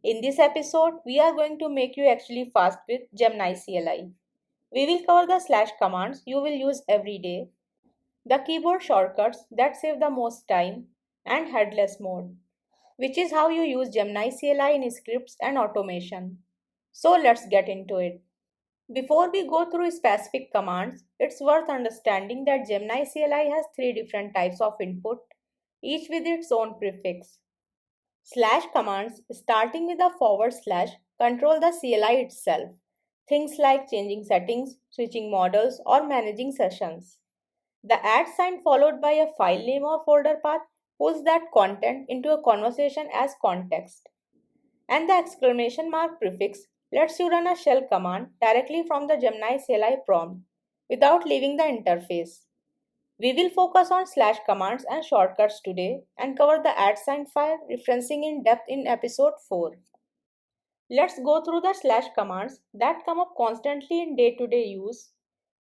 In this episode, we are going to make you actually fast with Gemini CLI. We will cover the slash commands you will use every day, the keyboard shortcuts that save the most time, and headless mode, which is how you use Gemini CLI in scripts and automation. So let's get into it. Before we go through specific commands, it's worth understanding that Gemini CLI has three different types of input, each with its own prefix. Slash commands, starting with a forward slash, control the CLI itself. Things like changing settings, switching models, or managing sessions. The @ sign followed by a file name or folder path pulls that content into a conversation as context. And the exclamation mark prefix lets you run a shell command directly from the Gemini CLI prompt without leaving the interface. We will focus on slash commands and shortcuts today and cover the @ sign file referencing in depth in episode 4. Let's go through the slash commands that come up constantly in day-to-day use.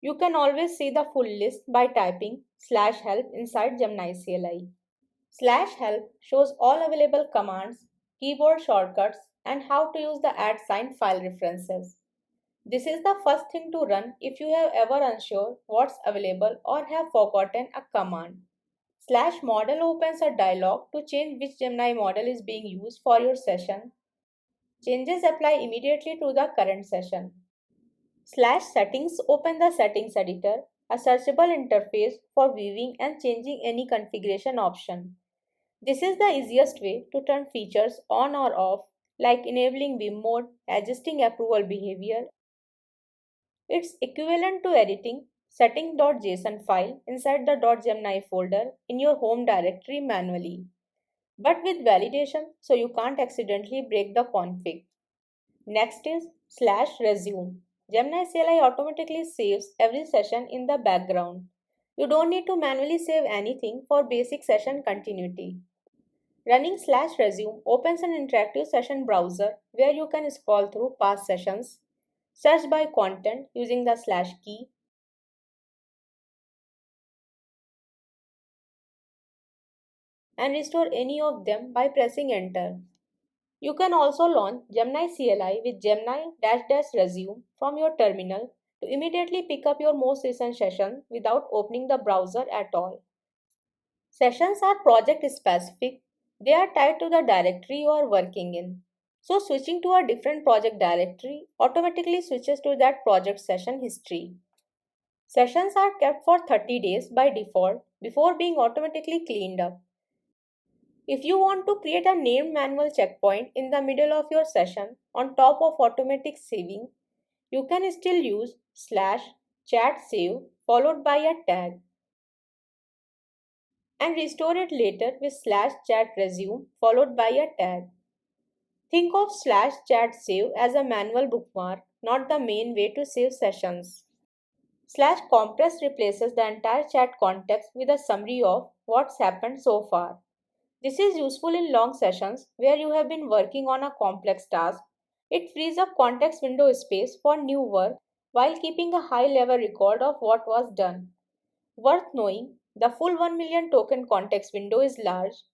You can always see the full list by typing /help inside Gemini CLI. /help shows all available commands, keyboard shortcuts, and how to use the @ sign file references. This is the first thing to run if you have ever unsure what's available or have forgotten a command. /model opens a dialog to change which Gemini model is being used for your session. Changes apply immediately to the current session. /settings open the settings editor, a searchable interface for viewing and changing any configuration option. This is the easiest way to turn features on or off, like enabling beam mode, adjusting approval behavior. It's equivalent to editing setting.json file inside the .gemini folder in your home directory manually, but with validation so you can't accidentally break the config. Next is /resume. Gemini CLI automatically saves every session in the background. You don't need to manually save anything for basic session continuity. Running /resume opens an interactive session browser where you can scroll through past sessions, search by content using the /key, and restore any of them by pressing enter. You can also launch Gemini CLI with Gemini-resume from your terminal to immediately pick up your most recent session without opening the browser at all. Sessions are project specific. They are tied to the directory you are working in. So switching to a different project directory automatically switches to that project session history. Sessions are kept for 30 days by default before being automatically cleaned up. If you want to create a named manual checkpoint in the middle of your session on top of automatic saving, you can still use /chat_save followed by a tag and restore it later with /chat_resume followed by a tag. Think of /chat_save as a manual bookmark, not the main way to save sessions. /compress replaces the entire chat context with a summary of what's happened so far. This is useful in long sessions where you have been working on a complex task. It frees up context window space for new work while keeping a high-level record of what was done. Worth knowing, the full 1 million token context window is large,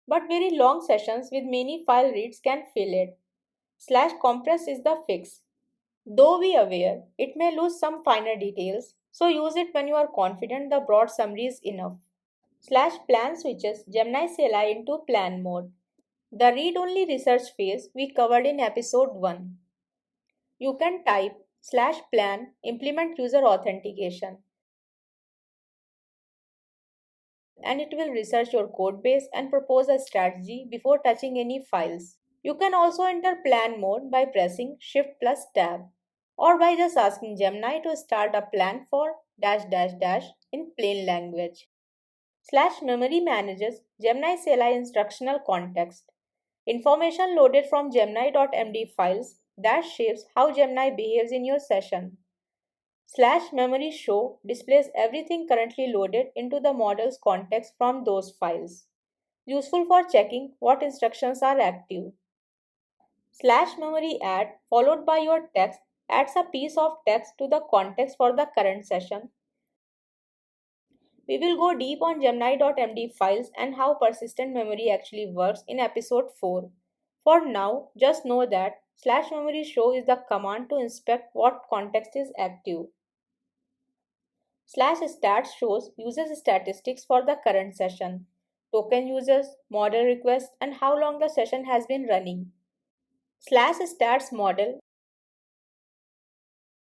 but very long sessions with many file reads can fill it. /compress is the fix. Though be aware, it may lose some finer details, so use it when you are confident the broad summary is enough. /plan switches Gemini CLI into plan mode. The read-only research phase we covered in episode 1. You can type /plan implement user authentication and it will research your codebase and propose a strategy before touching any files. You can also enter plan mode by pressing Shift+Tab or by just asking Gemini to start a plan for -- in plain language. /memory manages Gemini CLI instructional context. Information loaded from Gemini.md files that shapes how Gemini behaves in your session. /memory show displays everything currently loaded into the model's context from those files. Useful for checking what instructions are active. /memory add followed by your text adds a piece of text to the context for the current session. We will go deep on Gemini.md files and how persistent memory actually works in episode 4. For now, just know that slash memory show is the command to inspect what context is active. Slash stats shows users statistics for the current session, token users, model requests, and how long the session has been running. Slash stats model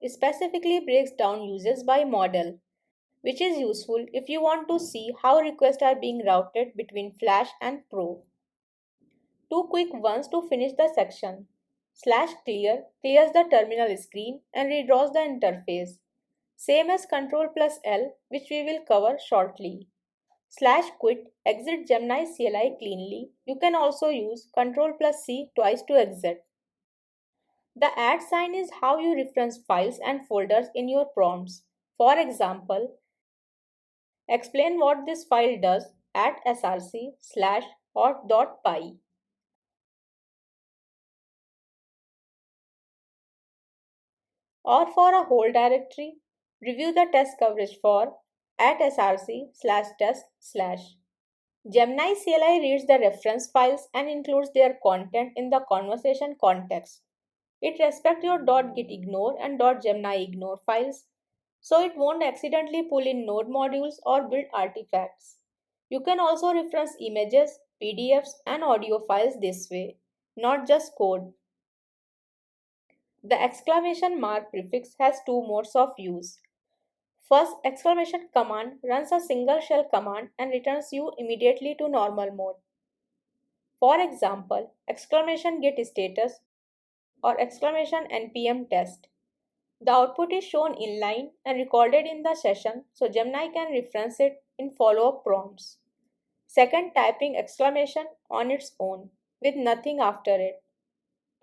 specifically breaks down users by model, which is useful if you want to see how requests are being routed between Flash and Pro. Two quick ones to finish the section. Slash clear clears the terminal screen and redraws the interface, same as Ctrl plus L, which we will cover shortly. Slash quit exit Gemini CLI cleanly. You can also use Ctrl plus C twice to exit. The @ sign is how you reference files and folders in your prompts. For example, explain what this file does at src slash hot.py. Or for a whole directory, review the test coverage for at src slash test slash. Gemini CLI reads the reference files and includes their content in the conversation context. It respects your .gitignore and .gemini.ignore files, so it won't accidentally pull in node modules or build artifacts. You can also reference images, PDFs, and audio files this way, not just code. The exclamation mark prefix has two modes of use. First, exclamation command runs a single shell command and returns you immediately to normal mode. For example, exclamation get status or exclamation npm test. The output is shown inline and recorded in the session so Gemini can reference it in follow-up prompts. Second, typing exclamation on its own with nothing after it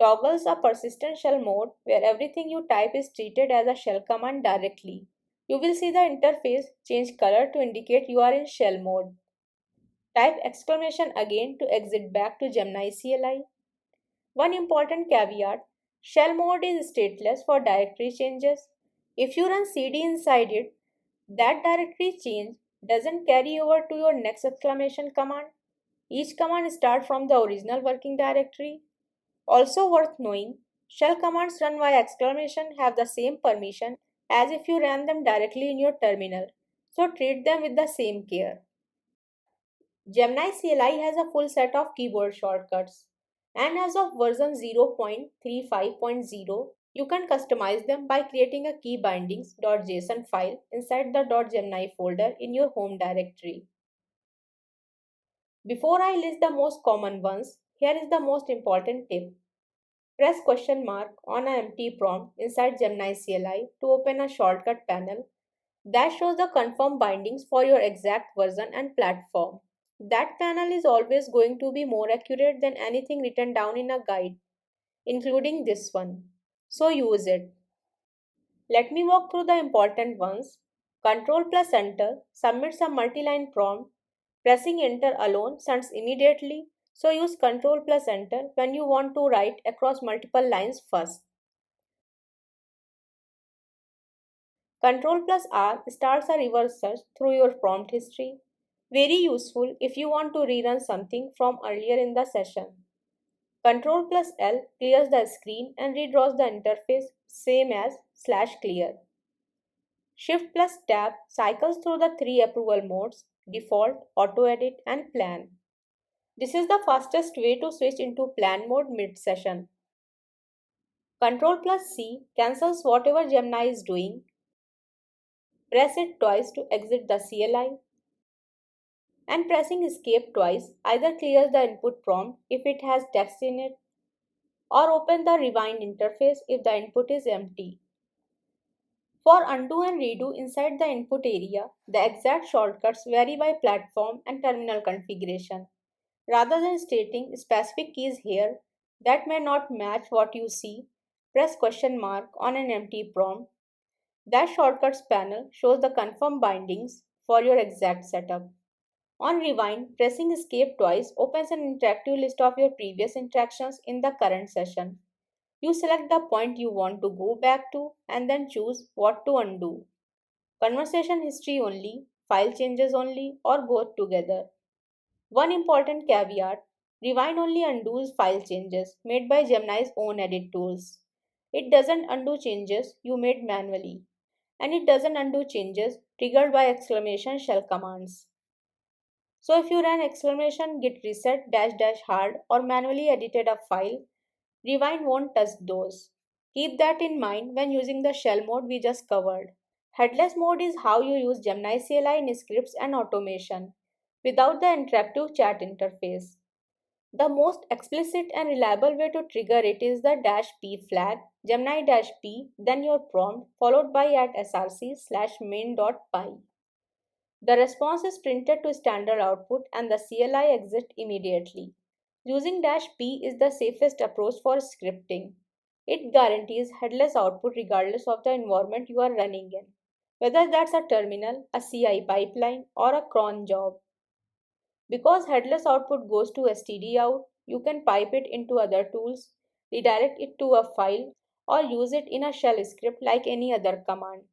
toggles a persistent shell mode where everything you type is treated as a shell command directly. You will see the interface change color to indicate you are in shell mode. Type exclamation again to exit back to Gemini CLI. One important caveat, shell mode is stateless for directory changes. If you run cd inside it, that directory change doesn't carry over to your next exclamation command. Each command starts from the original working directory. Also worth knowing, shell commands run via exclamation have the same permission as if you ran them directly in your terminal, so treat them with the same care. Gemini CLI has a full set of keyboard shortcuts, and as of version 0.35.0, you can customize them by creating a keybindings.json file inside the .gemini folder in your home directory. Before I list the most common ones, here is the most important tip. Press question mark on an empty prompt inside Gemini CLI to open a shortcut panel that shows the confirmed bindings for your exact version and platform. That panel is always going to be more accurate than anything written down in a guide, including this one. So use it. Let me walk through the important ones. Control plus enter submits a multi-line prompt. Pressing enter alone sends immediately, so use Control plus enter when you want to write across multiple lines first. Control plus R starts a reverse search through your prompt history. Very useful if you want to rerun something from earlier in the session. Control plus L clears the screen and redraws the interface, same as slash clear. Shift plus Tab cycles through the three approval modes, default, auto edit, and plan. This is the fastest way to switch into plan mode mid-session. Control plus C cancels whatever Gemini is doing. Press it twice to exit the CLI. And pressing escape twice either clears the input prompt if it has text in it or open the rewind interface if the input is empty. For undo and redo inside the input area, the exact shortcuts vary by platform and terminal configuration. Rather than stating specific keys here that may not match what you see, press question mark on an empty prompt. That shortcuts panel shows the confirmed bindings for your exact setup. On rewind, pressing escape twice opens an interactive list of your previous interactions in the current session. You select the point you want to go back to and then choose what to undo. Conversation history only, file changes only, or both together. One important caveat, Rewind only undoes file changes made by Gemini's own edit tools. It doesn't undo changes you made manually, and it doesn't undo changes triggered by exclamation shell commands. So if you ran exclamation git reset dash dash hard or manually edited a file, rewind won't touch those. Keep that in mind when using the shell mode we just covered. Headless mode is how you use Gemini CLI in scripts and automation without the interactive chat interface. The most explicit and reliable way to trigger it is the -p flag, Gemini-p, then your prompt, followed by at src/main.py. The response is printed to standard output and the CLI exits immediately. Using -p is the safest approach for scripting. It guarantees headless output regardless of the environment you are running in, whether that's a terminal, a CI pipeline, or a cron job. Because headless output goes to std out, you can pipe it into other tools, redirect it to a file, or use it in a shell script like any other command.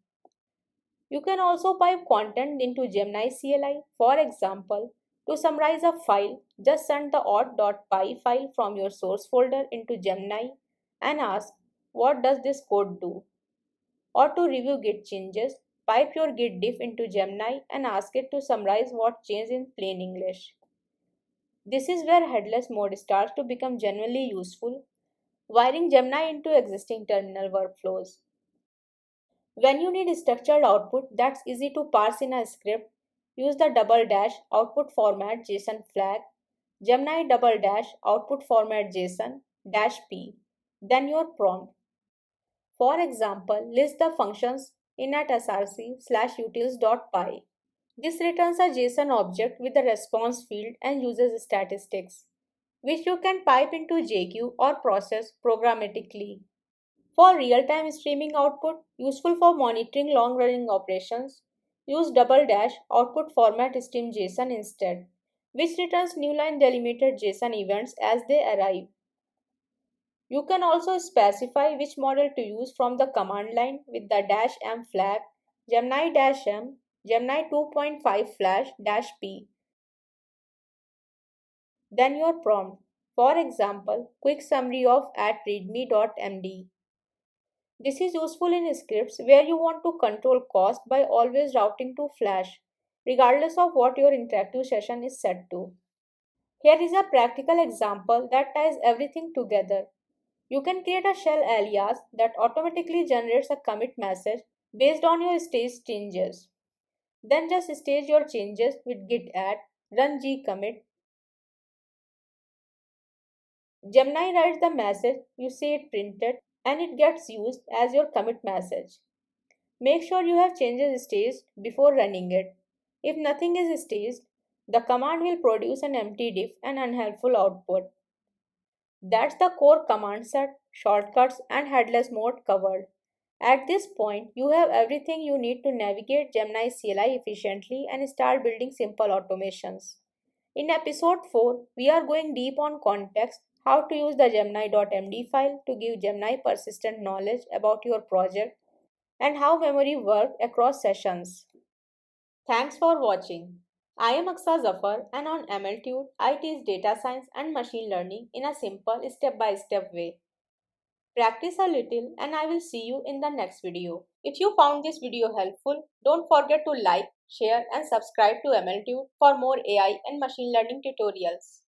You can also pipe content into Gemini CLI. For example, to summarize a file, just send the auth.py file from your source folder into Gemini and ask, what does this code do? Or to review Git changes, pipe your Git diff into Gemini and ask it to summarize what changed in plain English. This is where headless mode starts to become genuinely useful, wiring Gemini into existing terminal workflows. When you need structured output that's easy to parse in a script, use the double dash output format JSON flag, Gemini double dash output format JSON dash p, then your prompt. For example, list the functions in at src/utils.py. This returns a JSON object with a response field and uses statistics, which you can pipe into JQ or process programmatically. For real-time streaming output, useful for monitoring long-running operations, use double dash output format stream JSON instead, which returns new line delimited JSON events as they arrive. You can also specify which model to use from the command line with the -m flag, Gemini-m, Gemini 2.5 flash -p, then your prompt. For example, quick summary of at readme.md. This is useful in scripts where you want to control cost by always routing to flash, regardless of what your interactive session is set to. Here is a practical example that ties everything together. You can create a shell alias that automatically generates a commit message based on your stage changes. Then just stage your changes with git add, run gcommit. Gemini writes the message, you see it printed, and it gets used as your commit message. Make sure you have changes staged before running it. If nothing is staged, the command will produce an empty diff and unhelpful output. That's the core command set, shortcuts, and headless mode covered. At this point, you have everything you need to navigate Gemini CLI efficiently and start building simple automations. In episode 4, we are going deep on context, how to use the Gemini.md file to give Gemini persistent knowledge about your project, and how memory works across sessions. Thanks for watching. I am Aksa Zafar, and on MLTude, I teach data science and machine learning in a simple step-by-step way. Practice a little and I will see you in the next video. If you found this video helpful, don't forget to like, share and subscribe to MLTude for more AI and machine learning tutorials.